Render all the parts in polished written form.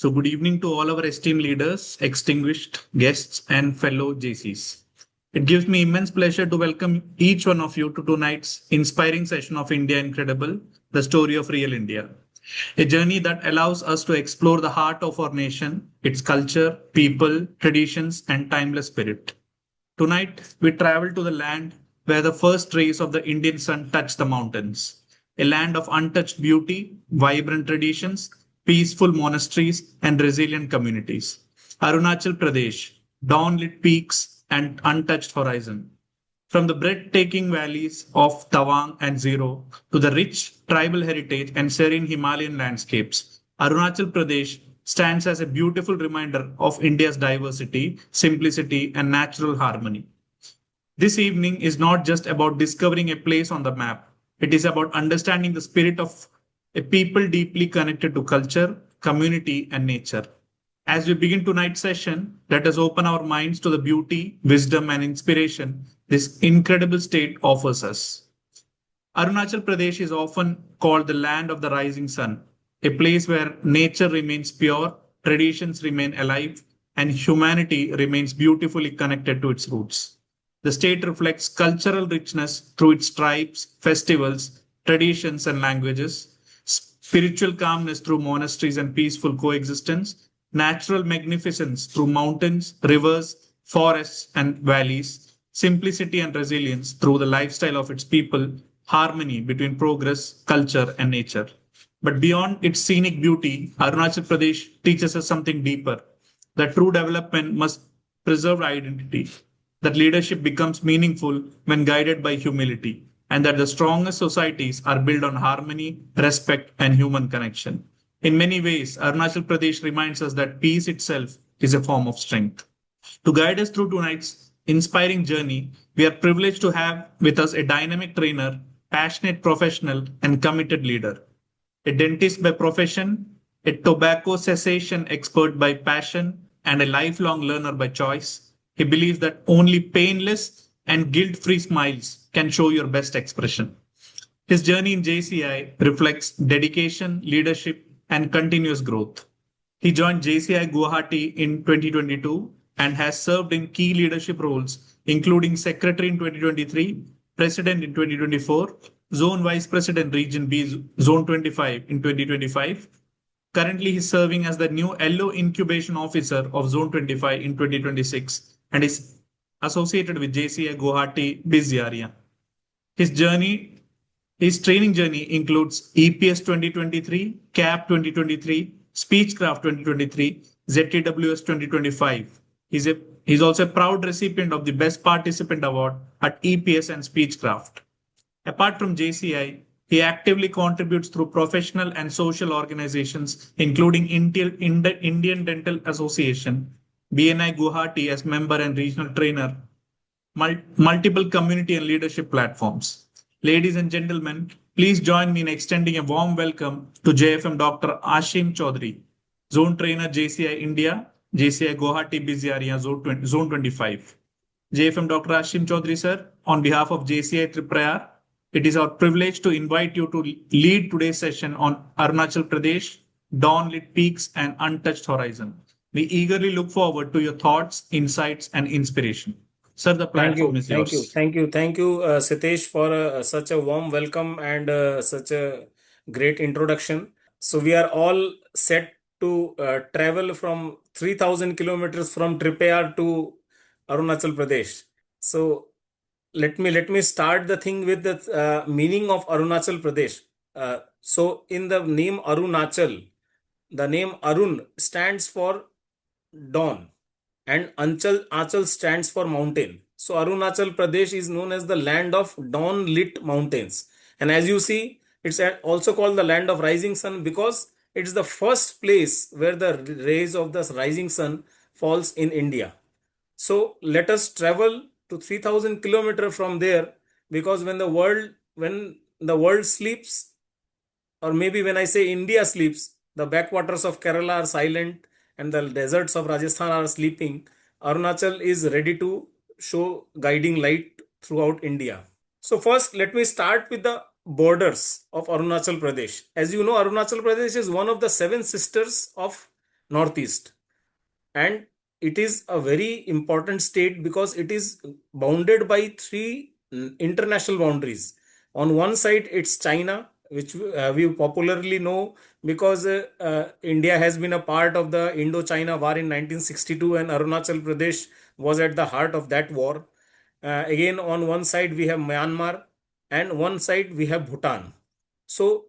So, good evening to all our esteemed leaders, extinguished guests, and fellow JCs. It gives me immense pleasure to welcome each one of you to tonight's inspiring session of India Incredible, the story of real India. A journey that allows us to explore the heart of our nation, its culture, people, traditions, and timeless spirit. Tonight, we travel to the land where the first rays of the Indian sun touch the mountains. A land of untouched beauty, vibrant traditions, peaceful monasteries, and resilient communities. Arunachal Pradesh, dawn-lit peaks and untouched horizon. From the breathtaking valleys of Tawang and Zero to the rich tribal heritage and serene Himalayan landscapes, Arunachal Pradesh stands as a beautiful reminder of India's diversity, simplicity, and natural harmony. This evening is not just about discovering a place on the map, it is about understanding the spirit of a people deeply connected to culture, community, and nature. As we begin tonight's session, let us open our minds to the beauty, wisdom, and inspiration this incredible state offers us. Arunachal Pradesh is often called the land of the rising sun, a place where nature remains pure, traditions remain alive, and humanity remains beautifully connected to its roots. The state reflects cultural richness through its tribes, festivals, traditions, and languages, spiritual calmness through monasteries and peaceful coexistence, natural magnificence through mountains, rivers, forests, and valleys, simplicity and resilience through the lifestyle of its people, harmony between progress, culture, and nature. But beyond its scenic beauty, Arunachal Pradesh teaches us something deeper that true development must preserve identity, that leadership becomes meaningful when guided by humility, and that the strongest societies are built on harmony, respect, and human connection. In many ways, Arunachal Pradesh reminds us that peace itself is a form of strength. To guide us through tonight's inspiring journey, we are privileged to have with us a dynamic trainer, passionate professional, and committed leader. A dentist by profession, a tobacco cessation expert by passion, and a lifelong learner by choice. He believes that only painless and guilt-free smiles can show your best expression. His journey in JCI reflects dedication, leadership, and continuous growth. He joined JCI Guwahati in 2022 and has served in key leadership roles, including Secretary in 2023, President in 2024, Zone Vice President Region B Zone 25 in 2025. Currently, he is serving as the new LO Incubation Officer of Zone 25 in 2026 and is associated with JCI Guwahati busy area. His journey, his training journey includes EPS 2023, CAP 2023, Speechcraft 2023, ZTWS 2025. He's also a proud recipient of the Best Participant Award at EPS and Speechcraft. Apart from JCI, he actively contributes through professional and social organizations, including Indian Dental Association, BNI Guwahati as member and regional trainer, multiple community and leadership platforms. Ladies and gentlemen, please join me in extending a warm welcome to JFM Dr. Ashim Choudhury, Zone Trainer JCI India, JCI Guwahati busy area Zone 25. JFM Dr. Ashim Choudhury sir, on behalf of JCI Triprayar, it is our privilege to invite you to lead today's session on Arunachal Pradesh, dawn-lit peaks and untouched horizon. We eagerly look forward to your thoughts, insights, and inspiration. Sir, the platform is yours. Thank you, Sitesh, for such a warm welcome and such a great introduction. So we are all set to travel from 3,000 kilometers from Triprayar to Arunachal Pradesh. So let me start the thing with the meaning of Arunachal Pradesh. So in the name Arunachal, the name Arun stands for dawn and Achal stands for mountain. So Arunachal Pradesh is known as the land of dawn lit mountains. And as you see, it's also called the land of rising sun because it's the first place where the rays of the rising sun falls in India. So let us travel to 3,000 kilometers from there, because when the world sleeps, or maybe when I say India sleeps, the backwaters of Kerala are silent and the deserts of Rajasthan are sleeping, Arunachal is ready to show guiding light throughout India. So first, let me start with the borders of Arunachal Pradesh. As you know, Arunachal Pradesh is one of the 7 sisters of northeast. And it is a very important state because it is bounded by three international boundaries. On one side, it's China, which we popularly know because India has been a part of the Indo-China War in 1962, and Arunachal Pradesh was at the heart of that war. Again, on one side, we have Myanmar, and one side, we have Bhutan. So,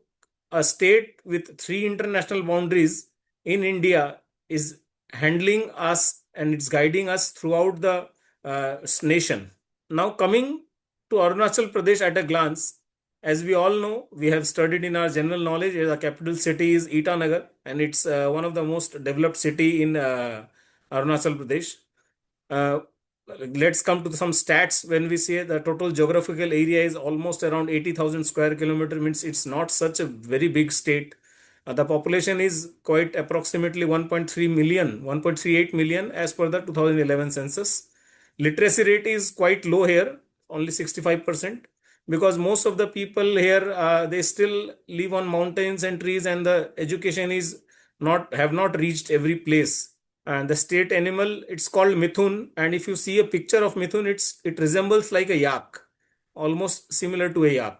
a state with three international boundaries in India is handling us and it's guiding us throughout the nation. Now, coming to Arunachal Pradesh at a glance, as we all know, we have studied in our general knowledge, the capital city is Itanagar, and it's one of the most developed city in Arunachal Pradesh. Uh, let's come to some stats. When we say the total geographical area is almost around 80,000 square kilometer, means it's not such a very big state. The population is quite approximately 1.3 million, 1.38 million as per the 2011 census. Literacy rate is quite low here, only 65%, because most of the people here they still live on mountains and trees, and the education is not have not reached every place. And the state animal, it's called mithun, and if you see a picture of mithun, it resembles like a yak, almost similar to a yak.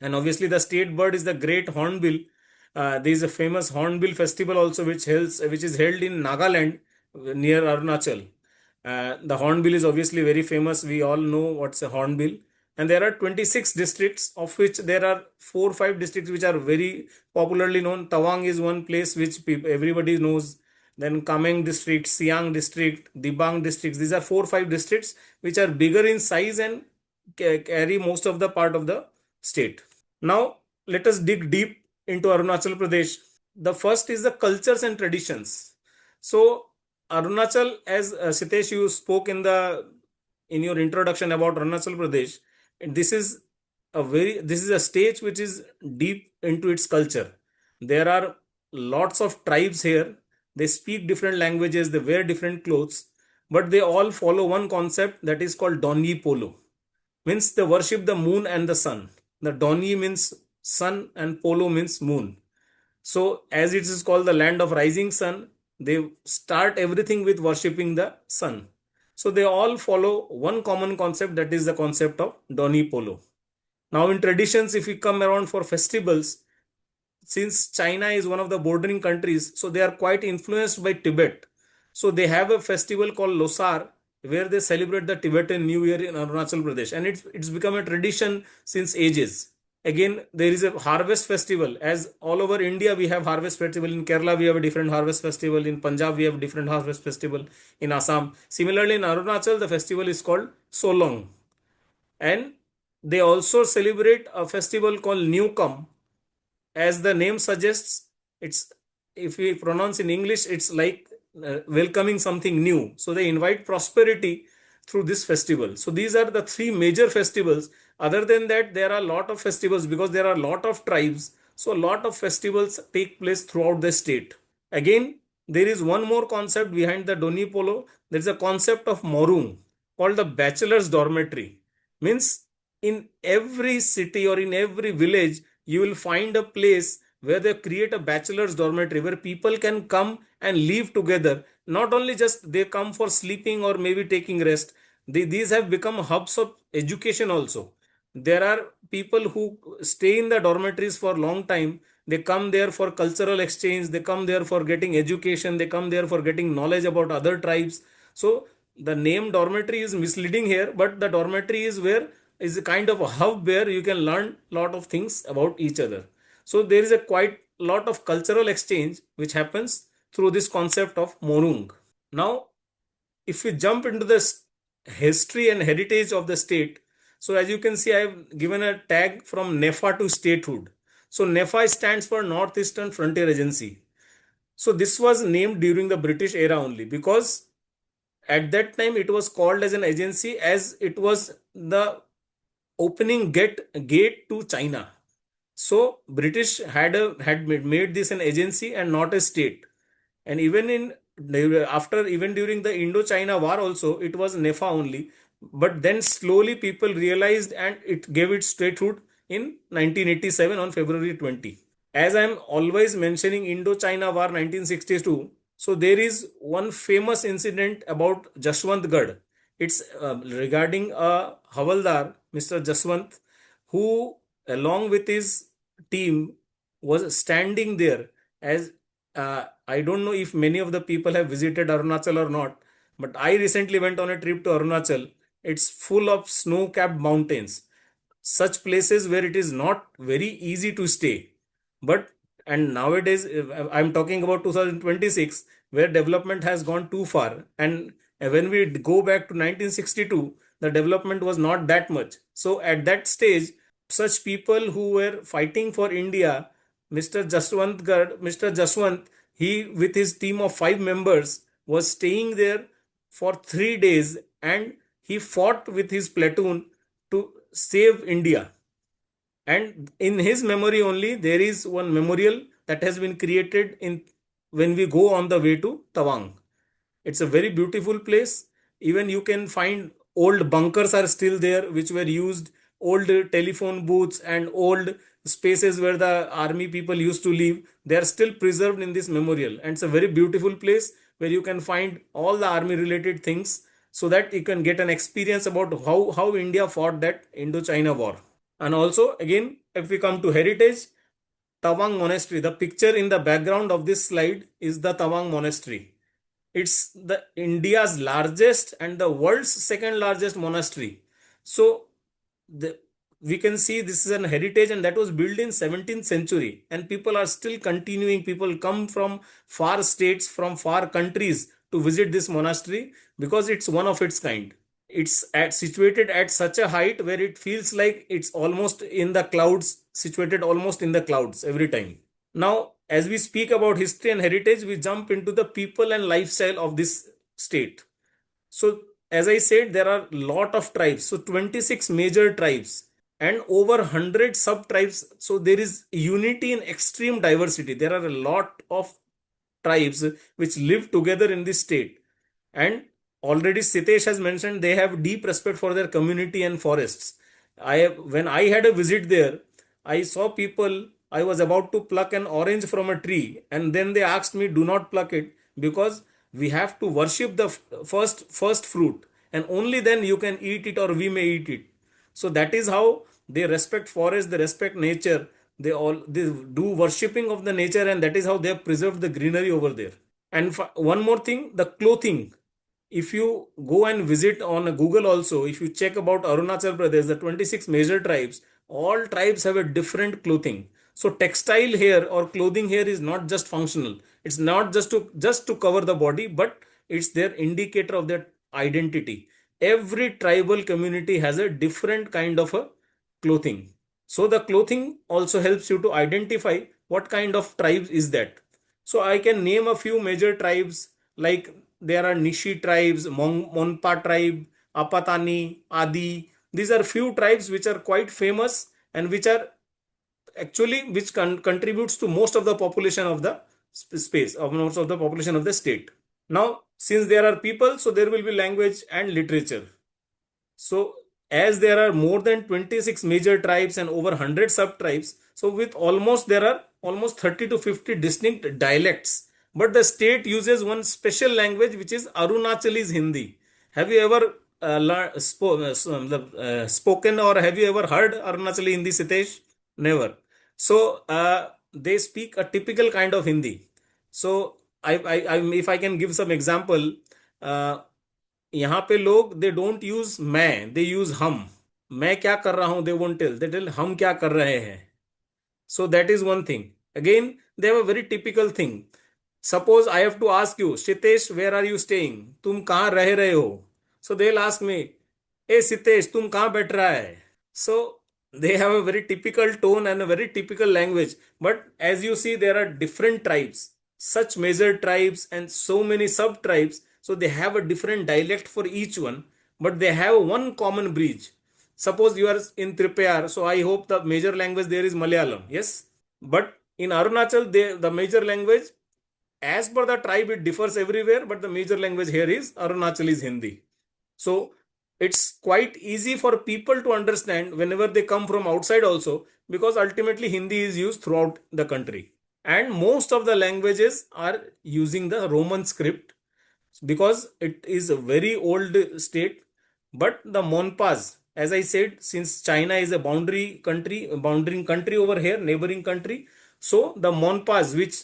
And obviously the state bird is the great hornbill. There is a famous hornbill festival also which is held in Nagaland near Arunachal. The hornbill is obviously very famous. We all know what's a hornbill. And there are 26 districts, of which there are 4 or 5 districts which are very popularly known. Tawang is one place which everybody knows. Then Kameng district, Siang district, Dibang districts. These are 4 or 5 districts which are bigger in size and carry most of the part of the state. Now, let us dig deep into Arunachal Pradesh. The first is the cultures and traditions. So, Arunachal, as Sitesh, you spoke in your introduction about Arunachal Pradesh, this is a state which is deep into its culture. There are lots of tribes here. They speak different languages, they wear different clothes, but they all follow one concept that is called Donyi Polo. Means they worship the moon and the sun. The Donyi means sun and Polo means moon. So, as it is called the land of rising sun, they start everything with worshipping the sun. So, they all follow one common concept, that is the concept of Doni Polo. Now, in traditions, if we come around for festivals, since China is one of the bordering countries, so they are quite influenced by Tibet. So, they have a festival called Losar, where they celebrate the Tibetan New Year in Arunachal Pradesh, and it's become a tradition since ages. Again, there is a harvest festival. As all over India we have harvest festival. In Kerala we have a different harvest festival. In Punjab we have a different harvest festival. In Assam, similarly in Arunachal the festival is called Solong, and they also celebrate a festival called Newcome. As the name suggests, it's, if we pronounce in English, it's like welcoming something new. So they invite prosperity through this festival. So these are the 3 major festivals. Other than that, there are a lot of festivals because there are a lot of tribes. So a lot of festivals take place throughout the state. Again, there is one more concept behind the Doni Polo. There is a concept of Morung called the bachelor's dormitory. Means in every city or in every village, you will find a place where they create a bachelor's dormitory where people can come and live together. Not only just they come for sleeping or maybe taking rest. These have become hubs of education also. There are people who stay in the dormitories for a long time. They come there for cultural exchange. They come there for getting education. They come there for getting knowledge about other tribes. So the name dormitory is misleading here, but the dormitory is a kind of a hub where you can learn a lot of things about each other. So there is a quite lot of cultural exchange which happens through this concept of Morung. Now, if we jump into the history and heritage of the state, so as you can see, I have given a tag from NEFA to statehood. So NEFA stands for Northeastern Frontier Agency. So this was named during the British era only because at that time it was called as an agency as it was the opening gate to China. So British had made this an agency and not a state. And even during the Indo-China War also, it was NEFA only. But then slowly people realized and it gave its statehood in 1987 on February 20. As I am always mentioning Indo-China War 1962, So there is one famous incident about Jashwantgarh. It's regarding a Havaldar, Mr. Jaswant, who, along with his team, was standing there as I don't know if many of the people have visited Arunachal or not, but I recently went on a trip to Arunachal. It's full of snow-capped mountains, such places where it is not very easy to stay. But and nowadays, I'm talking about 2026, where development has gone too far. And when we go back to 1962, the development was not that much. So at that stage, such people who were fighting for India, Mr. Jaswant, he with his team of 5 members was staying there for 3 days, and he fought with his platoon to save India. And in his memory only, there is one memorial that has been created in when we go on the way to Tawang. It's a very beautiful place. Even you can find old bunkers are still there, which were used, old telephone booths and old spaces where the army people used to live. They are still preserved in this memorial. And it's a very beautiful place where you can find all the army related things so that you can get an experience about how India fought that Indo-China war. And also, again, if we come to heritage, Tawang Monastery, the picture in the background of this slide is the Tawang Monastery. It's the India's largest and the world's second largest monastery. So we can see this is an heritage, and that was built in 17th century, and people are still continuing. People come from far states, from far countries to visit this monastery because it's one of its kind. It's situated at such a height where it feels like it's almost in the clouds, situated almost in the clouds every time. Now, as we speak about history and heritage, we jump into the people and lifestyle of this state. So, as I said, there are a lot of tribes. So, 26 major tribes and over 100 sub tribes. So, there is unity in extreme diversity. There are a lot of tribes which live together in this state. And already Sitesh has mentioned they have deep respect for their community and forests. When I had a visit there, I saw people. I was about to pluck an orange from a tree, and then they asked me, "Do not pluck it because we have to worship the first fruit, and only then you can eat it or we may eat it." So that is how they respect forest, they respect nature. They do worshipping of the nature, and that is how they have preserved the greenery over there. And one more thing, the clothing. If you go and visit on Google also, if you check about Arunachal Pradesh, the 26 major tribes, all tribes have a different clothing. So textile here or clothing here is not just functional. It's not just to cover the body, but it's their indicator of their identity. Every tribal community has a different kind of a clothing. So the clothing also helps you to identify what kind of tribes is that. So I can name a few major tribes, like there are Nishi tribes, Monpa tribe, Apatani, Adi. These are few tribes which are quite famous and which are actually which contributes to most of the population of the space, of most of the population of the state. Now, since there are people, so there will be language and literature. So as there are more than 26 major tribes and over 100 sub tribes, so with almost there are almost 30 to 50 distinct dialects. But the state uses one special language which is Arunachali's Hindi. Have you ever spoken or have you ever heard Arunachali Hindi, Sitesh? Never. So they speak a typical kind of Hindi. So if I can give some example, यहाँ पे लोग they don't use मैं, दे use हम. मैं क्या कर रहा हूं, they won't tell, they tell हम क्या कर रहे हैं. So that is one thing. Again, they have a very typical thing. Suppose I have to ask you, Shitesh, where are you staying? तुम कहाँ रह रहे हो? So they'll ask me, hey Sitesh, तुम कहाँ बैठ रहा है? So they have a very typical tone and a very typical language. But as you see, there are different tribes, such major tribes and so many sub tribes. So they have a different dialect for each one, but they have one common bridge. Suppose you are in Triprayar, so I hope the major language there is Malayalam. Yes, but in Arunachal, the major language, as per the tribe, it differs everywhere. But the major language here is Arunachal is Hindi. So it's quite easy for people to understand whenever they come from outside also, because ultimately Hindi is used throughout the country. and most of the languages are using the Roman script because it is a very old state. But the Monpas, as I said, since China is a bounding country over here, neighboring country, so the Monpas which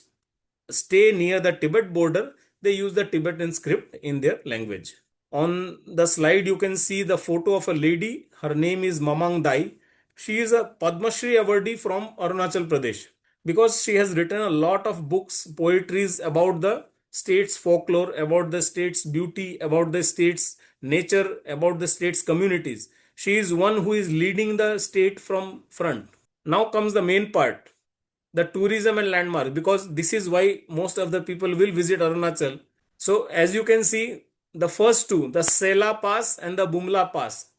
stay near the Tibet border, they use the Tibetan script in their language. On the slide, you can see the photo of a lady. Her name is Mamang Dai. She is a Padma Shri awardee from Arunachal Pradesh because she has written a lot of books, poetries about the state's folklore, about the state's beauty, about the state's nature, about the state's communities. She is one who is leading the state from front. Now comes the main part, the tourism and landmarks, because this is why most of the people will visit Arunachal. So as you can see, the first two, the Sela Pass and the Bumla Pass.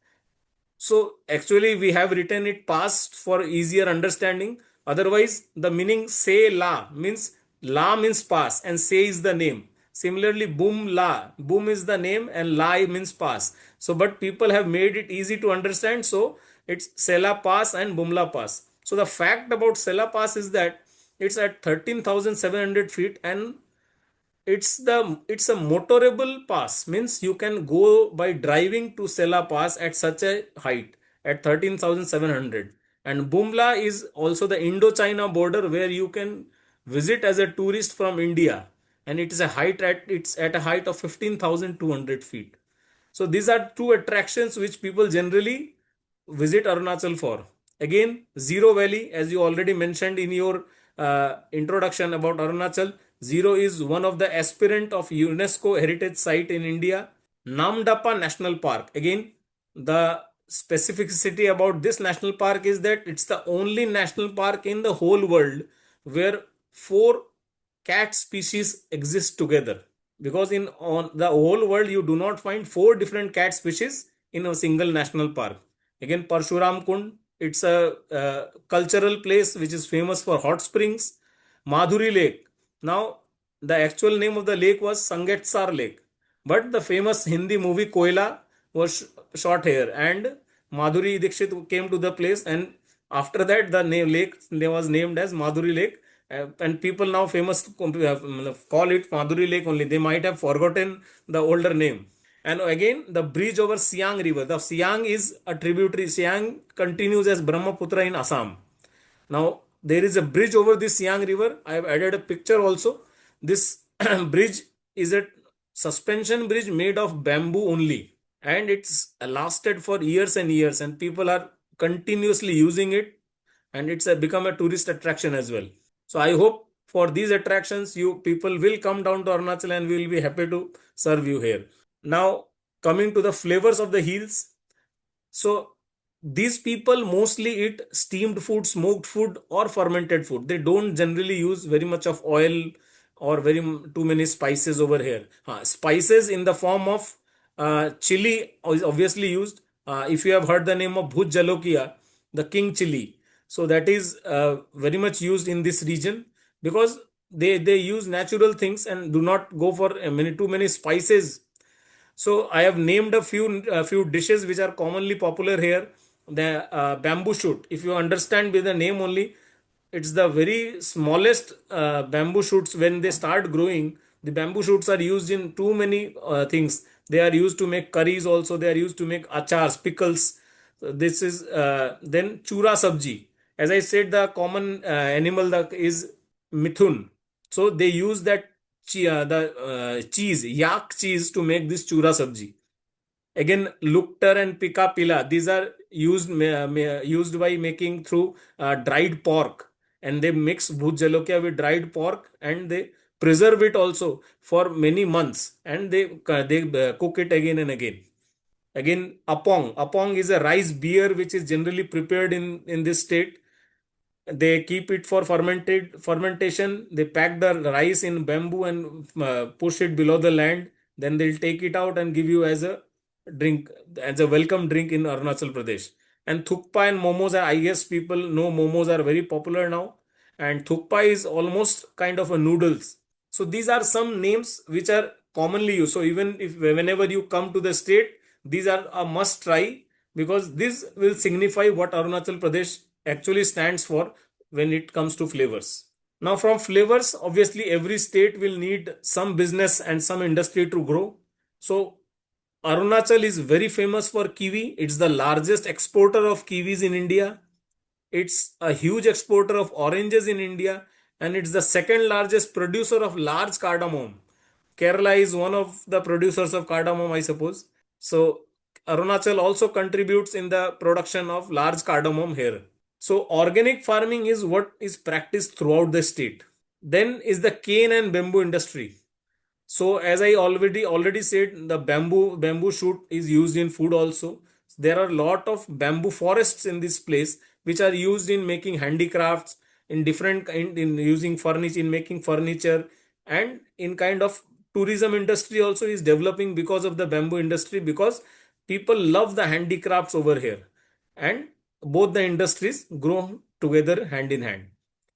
So actually we have written it past for easier understanding. Otherwise the meaning Se La means pass and Se is the name. Similarly Bum is the name and La means pass. So but people have made it easy to understand. So it's Sela Pass and Bumla Pass. So the fact about Sela Pass is that it's at 13,700 feet and it's a motorable pass, means you can go by driving to Sela Pass at such a height at 13,700. And Bumla is also the Indo-China border where you can visit as a tourist from India, and it's at a height of 15,200 feet. So these are two attractions which people generally visit Arunachal for. Again, Zero Valley, as you already mentioned in your introduction about Arunachal, Zero is one of the aspirant of UNESCO heritage site in India. Namdapa National Park. Again, the specificity about this national park is that it's the only national park in the whole world where four cat species exist together, because in on the whole world you do not find four different cat species in a single national park. Again, Parshuram Kund, it's a cultural place which is famous for hot springs. Madhuri Lake, now the actual name of the lake was Sangetsar Lake, but the famous Hindi movie Koila was shot here, and Madhuri Dixit came to the place, and after that the lake was named as Madhuri Lake. And people now famous call it Madhuri Lake only. They might have forgotten the older name. And again, the bridge over Siang River. The Siang is a tributary. Siang continues as Brahmaputra in Assam. Now, there is a bridge over the Siang River. I have added a picture also. This bridge is a suspension bridge made of bamboo only. And it's lasted for years and years. And people are continuously using it. And it's become a tourist attraction as well. So I hope for these attractions, you people will come down to Arunachal and we will be happy to serve you here. Now, coming to the flavors of the hills. So these people mostly eat steamed food, smoked food, or fermented food. They don't generally use very much of oil or too many spices over here. Spices in the form of chili is obviously used. If you have heard the name of Bhuj Jalokia, the king chili, so that is very much used in this region because they use natural things and do not go for too many spices. So I have named a few dishes which are commonly popular here. The bamboo shoot. If you understand by the name only, it's the very smallest bamboo shoots. When they start growing, the bamboo shoots are used in too many things. They are used to make curries also. They are used to make achars, pickles. So this is then chura sabji. As I said, the common animal is mithun. So they use that cheese, yak cheese, to make this chura sabji. Again, luktar and pika pila, these are used by making through dried pork, and they mix bhut jalokia with dried pork and they preserve it also for many months, and they cook it again and again. Again, apong is a rice beer which is generally prepared in this state. They keep it for fermentation. They pack the rice in bamboo and push it below the land. Then they'll take it out and give you as a drink, as a welcome drink in Arunachal Pradesh. And thukpa and momos are, I guess people know momos are very popular now. And thukpa is almost kind of a noodles. So these are some names which are commonly used. So even if whenever you come to the state, these are a must try because this will signify what Arunachal Pradesh actually stands for when it comes to flavors. Now, from flavors, obviously, every state will need some business and some industry to grow. So, Arunachal is very famous for kiwi. It's the largest exporter of kiwis in India. It's a huge exporter of oranges in India, and it's the second largest producer of large cardamom. Kerala is one of the producers of cardamom, I suppose. So, Arunachal also contributes in the production of large cardamom here. So, organic farming is what is practiced throughout the state. Then is the cane and bamboo industry. So as I already said, the bamboo shoot is used in food also. There are a lot of bamboo forests in this place which are used in making handicrafts, in different kind, in using furniture, in making furniture, and in kind of tourism industry also is developing because of the bamboo industry, because people love the handicrafts over here, and both the industries grow together hand in hand.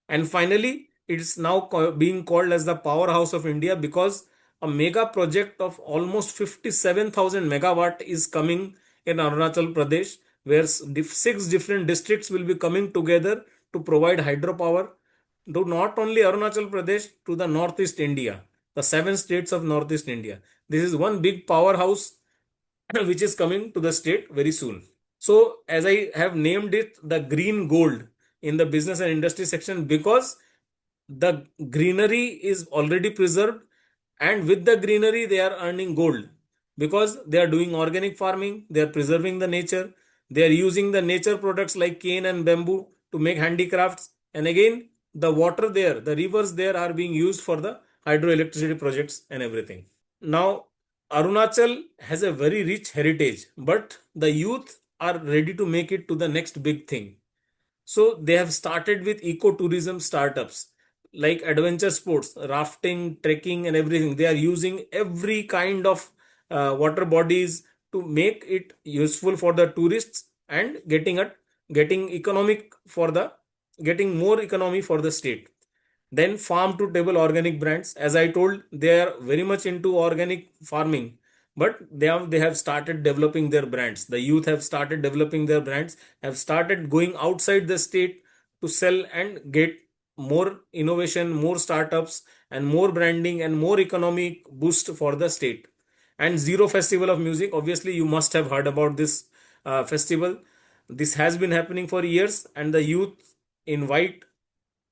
And finally, it's now being called as the powerhouse of India because a mega project of almost 57,000 megawatt is coming in Arunachal Pradesh, where six different districts will be coming together to provide hydropower to not only Arunachal Pradesh, to the Northeast India, the seven states of Northeast India. This is one big powerhouse which is coming to the state very soon. So, as I have named it the green gold in the business and industry section, because the greenery is already preserved, and with the greenery they are earning gold, because they are doing organic farming, they are preserving the nature, they are using the nature products like cane and bamboo to make handicrafts, and again the water there, the rivers there are being used for the hydroelectricity projects and everything. Now, Arunachal has a very rich heritage, but the youth are ready to make it to the next big thing. So they have started with ecotourism startups like adventure sports, rafting, trekking, and everything. They are using every kind of water bodies to make it useful for the tourists and getting economic for the getting more economy for the state. Then farm to table organic brands. As I told, they are very much into organic farming, but they have started developing their brands. The youth have started developing their brands, have started going outside the state to sell and get more innovation, more startups, and more branding and more economic boost for the state. And Zero Festival of Music, obviously you must have heard about this festival. This has been happening for years, and the youth invite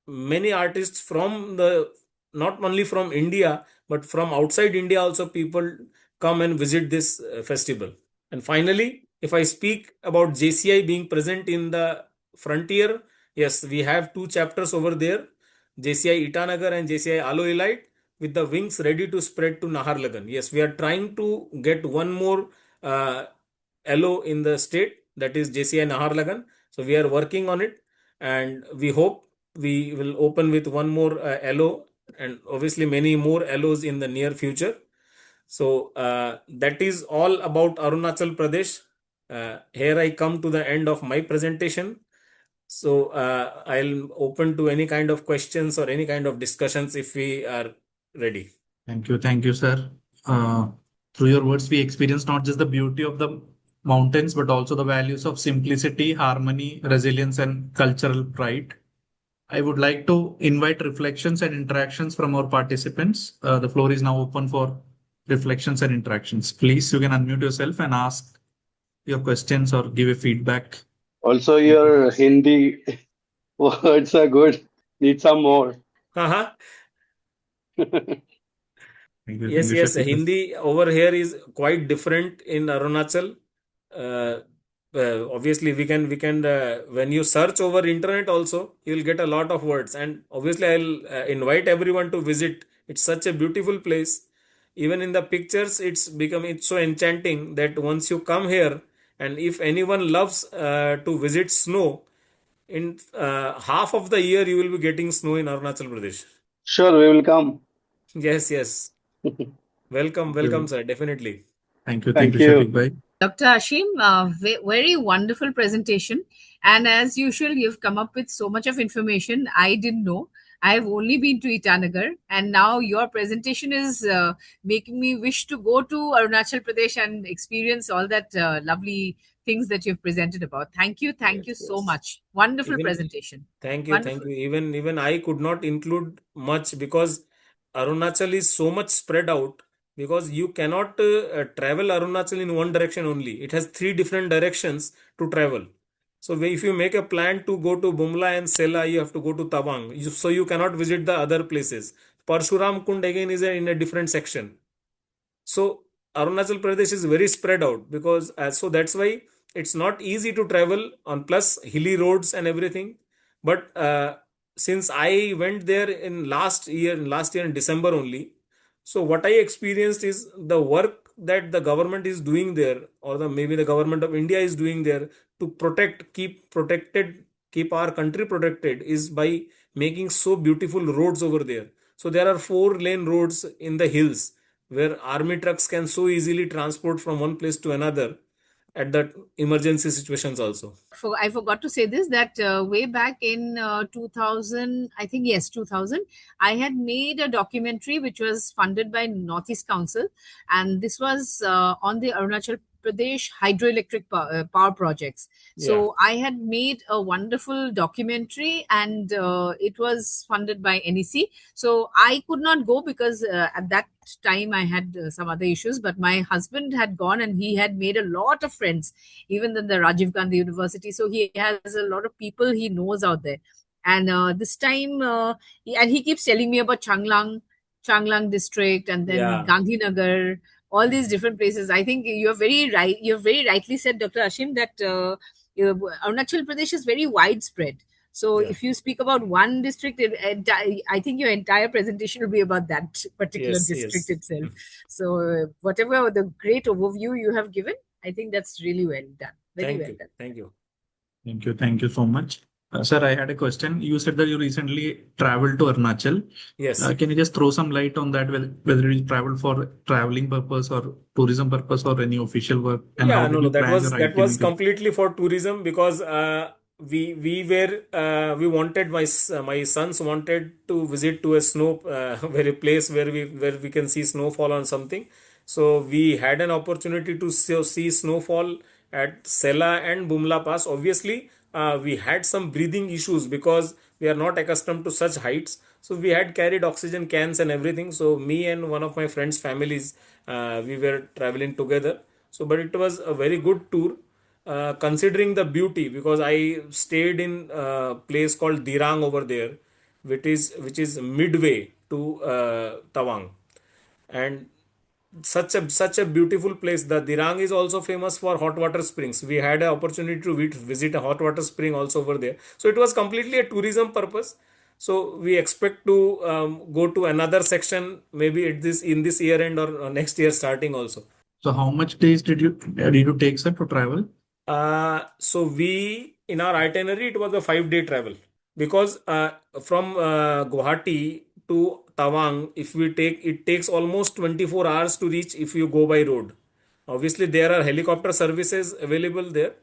many artists from the, not only from India but from outside India also, people come and visit this festival. And finally, if I speak about JCI being present in the frontier, yes, we have two chapters over there, JCI Itanagar and JCI Aloilite, with the wings ready to spread to Naharlagan. Yes, we are trying to get one more LO in the state, that is JCI Naharlagan. So we are working on it, and we hope we will open with one more LO, and obviously many more LOs in the near future. So that is all about Arunachal Pradesh. Here I come to the end of my presentation. So I'll open to any kind of questions or any kind of discussions if we are ready. Thank you, sir. Uh, Through your words, we experience not just the beauty of the mountains, but also the values of simplicity, harmony, resilience, and cultural pride. I would like to invite reflections and interactions from our participants. The floor is now open for reflections and interactions. Please, you can unmute yourself and ask your questions or give a feedback. Also, your Hindi words are good. Need some more. Uh-huh. Thank Yes, you, yes. Shafiq. Hindi over here is quite different in Arunachal. Uh, Obviously, we can when you search over internet also, you'll get a lot of words. And obviously, I'll invite everyone to visit. It's such a beautiful place. Even in the pictures, it's so enchanting that once you come here, and if anyone loves to visit snow, in half of the year you will be getting snow in Arunachal Pradesh. Sure, we will come. Yes, yes. Welcome, Thank welcome, you. sir. Definitely. Thank Thank you, you. Shafiq bhai. Dr. Ashim, very wonderful presentation. And as usual, you've come up with so much of information I didn't know. I've only been to Itanagar, and now your presentation is making me wish to go to Arunachal Pradesh and experience all that lovely things that you've presented about. Thank you Yes, so yes. much. Wonderful Even presentation. thank you, thank Wonderful. you. Even I could not include much because Arunachal is so much spread out, because you cannot travel Arunachal in one direction only. It has three different directions to travel. So if you make a plan to go to Bumla and Sela, you have to go to Tawang. So you cannot visit the other places. Parshuram Kund again is in a different section. So Arunachal Pradesh is very spread out, because so that's why it's not easy to travel on, plus hilly roads and everything. But since I went there in last year in December only, so what I experienced is the work that the government is doing there, or maybe the government of India is doing there to keep our country protected, is by making so beautiful roads over there. So there are 4-lane roads in the hills where army trucks can so easily transport from one place to another at the emergency situations also. I forgot to say this, that way back in 2000, I think, yes, 2000, I had made a documentary which was funded by Northeast Council, and this was on the Arunachal Pradesh hydroelectric power projects. Yeah. So I had made a wonderful documentary, and it was funded by NEC. So I could not go because at that time I had some other issues, but my husband had gone and he had made a lot of friends, even in the Rajiv Gandhi University. So he has a lot of people he knows out there. And this time, and he keeps telling me about Changlang district, and then Yeah. Gandhinagar, all these different places. I think you're very right. You've very rightly said, Dr. Ashim, that Arunachal Pradesh is very widespread. So Yeah. if you speak about one district, I think your entire presentation will be about that particular Yes. district Yes. itself. So whatever the great overview you have given, I think that's really well done. Very Thank well you. done. Thank you. Thank you. Thank you so much. Sir, I had a question. You said that you recently traveled to Arunachal. Yes. Can you just throw some light on that, whether you traveled for traveling purpose or tourism purpose or any official work, and how Yeah, did no, you that plan was your itinerary? completely for tourism, because we wanted, my sons wanted to visit to a snow very place where we can see snowfall or something. So we had an opportunity to see snowfall at Sela and Bumla Pass. Obviously, we had some breathing issues because we are not accustomed to such heights. So we had carried oxygen cans and everything. So me and one of my friends' families, we were traveling together. So, but it was a very good tour, considering the beauty, because I stayed in a place called Dirang over there, which is midway to Tawang, and such a beautiful place. The Dirang is also famous for hot water springs. We had an opportunity to visit a hot water spring also over there. So it was completely a tourism purpose. So we expect to go to another section maybe in this year end, or next year starting also. So how much days did you take, sir, to travel? So we, in our itinerary, it was a 5-day travel, because from Guwahati to Tawang, if we take, it takes almost 24 hours to reach if you go by road. Obviously, there are helicopter services available there.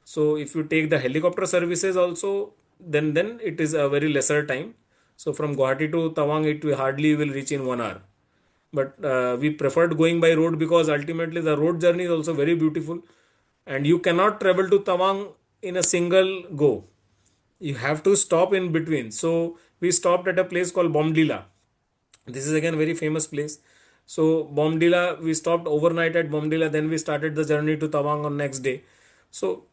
So if you take the helicopter services also, then it is a very lesser time. So from Guwahati to Tawang, it hardly will reach in 1 hour. But we preferred going by road, because ultimately the road journey is also very beautiful, and you cannot travel to Tawang in a single go. You have to stop in between. So we stopped at a place called Bomdila. This is again a very famous place. So Bomdila, we stopped overnight at Bomdila. Then we started the journey to Tawang on next day. So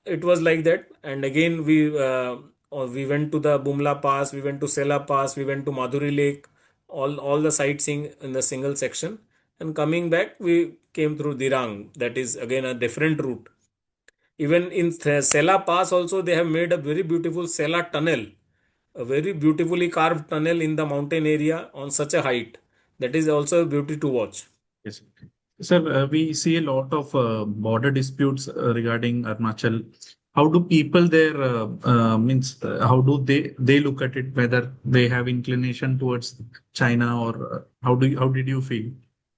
it was like that. And again we went to the Bumla Pass, we went to Sela Pass, we went to Madhuri Lake, all the sightseeing in the single section. And coming back, we came through Dirang. That is again a different route. Even in Sela Pass also, they have made a very beautiful Sela tunnel, a very beautifully carved tunnel in the mountain area on such a height. That is also a beauty to watch. Yes. Sir, we see a lot of border disputes regarding Arunachal. How do people there how do they look at it, whether they have inclination towards China, or how did you feel?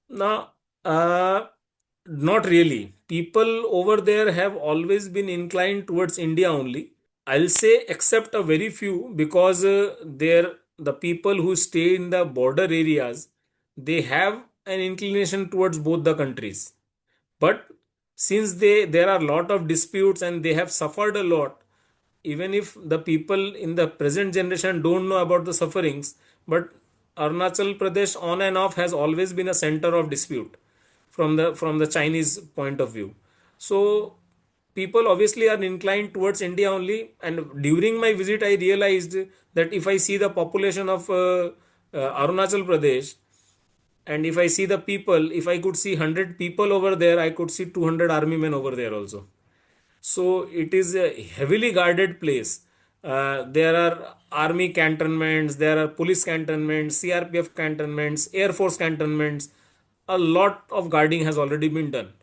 Now, not really. People over there have always been inclined towards India only. I'll say except a very few, because the people who stay in the border areas, they have an inclination towards both the countries. But since there are a lot of disputes and they have suffered a lot, even if the people in the present generation don't know about the sufferings, but Arunachal Pradesh on and off has always been a center of dispute from the Chinese point of view. So people obviously are inclined towards India only. And during my visit, I realized that if I see the population of Arunachal Pradesh, and if I see the people, if I could see 100 people over there, I could see 200 army men over there also. So it is a heavily guarded place. There are army cantonments, there are police cantonments, CRPF cantonments, Air Force cantonments. A lot of guarding has already been done.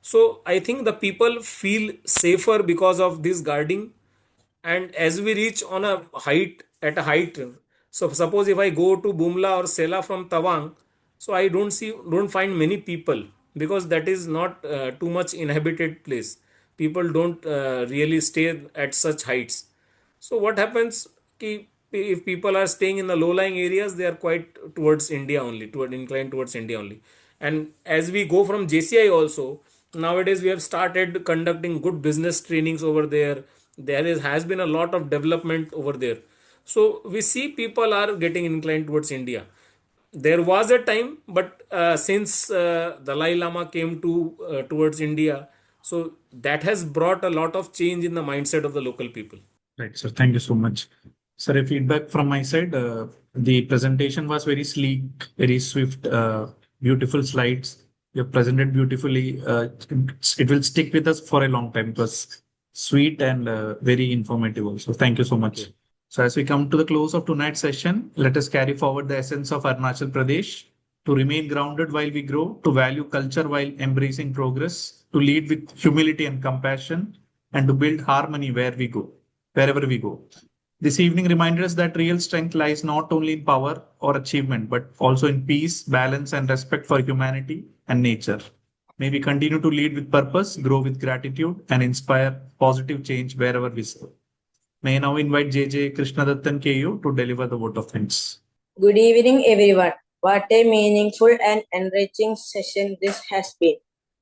So I think the people feel safer because of this guarding. And as we reach on a height, at a height, so suppose if I go to Bumla or Sela from Tawang, so I don't find many people, because that is not too much inhabited place. People don't really stay at such heights. So what happens, if people are staying in the low lying areas, they are quite towards India only, toward inclined towards India only. And as we go from JCI also, nowadays we have started conducting good business trainings over there. Has been a lot of development over there. So we see people are getting inclined towards India. There was a time, but since Dalai Lama came towards India, so that has brought a lot of change in the mindset of the local people. Right, sir. Thank you so much. Sir, a feedback from my side. The presentation was very sleek, very swift, beautiful slides. You have presented beautifully. It will stick with us for a long time. It was sweet and very informative also. Thank you so much. Okay. So as we come to the close of tonight's session, let us carry forward the essence of Arunachal Pradesh: to remain grounded while we grow, to value culture while embracing progress, to lead with humility and compassion, and to build harmony wherever we go. This evening reminded us that real strength lies not only in power or achievement, but also in peace, balance, and respect for humanity and nature. May we continue to lead with purpose, grow with gratitude, and inspire positive change wherever we serve. May I now invite JJ Krishnadattan KU to deliver the vote of thanks. Good evening, everyone. What a meaningful and enriching session this has been.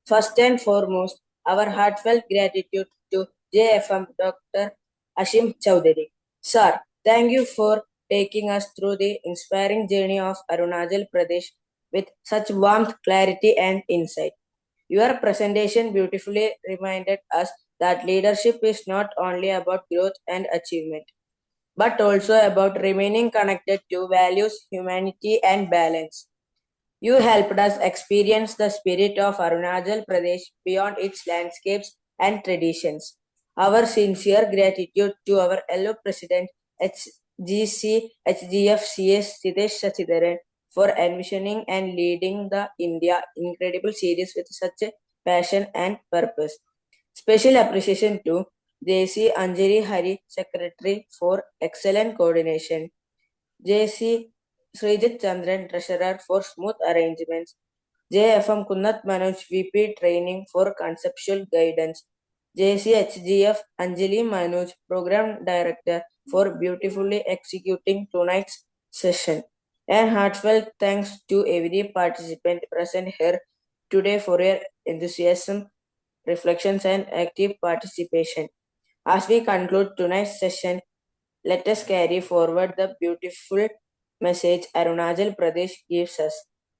First and foremost, our heartfelt gratitude to JFM Dr. Ashim Choudhury. Sir, thank you for taking us through the inspiring journey of Arunachal Pradesh with such warmth, clarity, and insight. Your presentation beautifully reminded us that leadership is not only about growth and achievement, but also about remaining connected to values, humanity, and balance. You helped us experience the spirit of Arunachal Pradesh beyond its landscapes and traditions. Our sincere gratitude to our fellow President HGC HGF CS Sitesh Sachidaran for envisioning and leading the India Incredible series with such a passion and purpose. Special appreciation to JC Anjali Hari, Secretary, for excellent coordination. JC Srijit Chandran, Treasurer, for smooth arrangements. JFM Kunnat Manoj, VP, Training, for conceptual guidance. JCHGF Anjali Manoj, Program Director, for beautifully executing tonight's session. And heartfelt thanks to every participant present here today for your enthusiasm, reflections, and active participation. As we conclude tonight's session, let us carry forward the beautiful message Arunachal Pradesh gives us: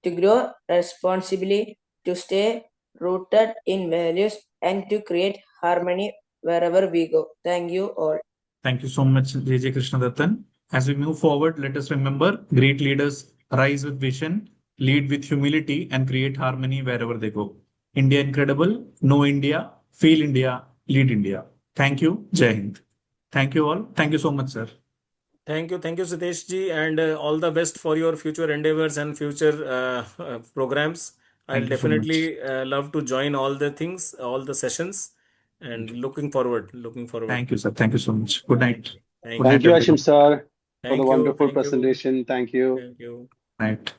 to grow responsibly, to stay rooted in values, and to create harmony wherever we go. Thank you all. Thank you so much, JJ Krishnadattan. As we move forward, let us remember great leaders rise with vision, lead with humility, and create harmony wherever they go. India incredible, know India, feel India, lead India. Thank you. Jai Hind. Thank you all. Thank you so much, sir. Thank you, Sitesh ji, and all the best for your future endeavors and future programs. I'll Thank you so much. definitely love to join all the things, all the sessions, and looking forward. Thank you, sir. Thank you so much. Good night. Thank Good night, Thank you, everyone. Ashim sir, for the Thank you. wonderful Thank you. presentation. Thank you. Thank you. Night.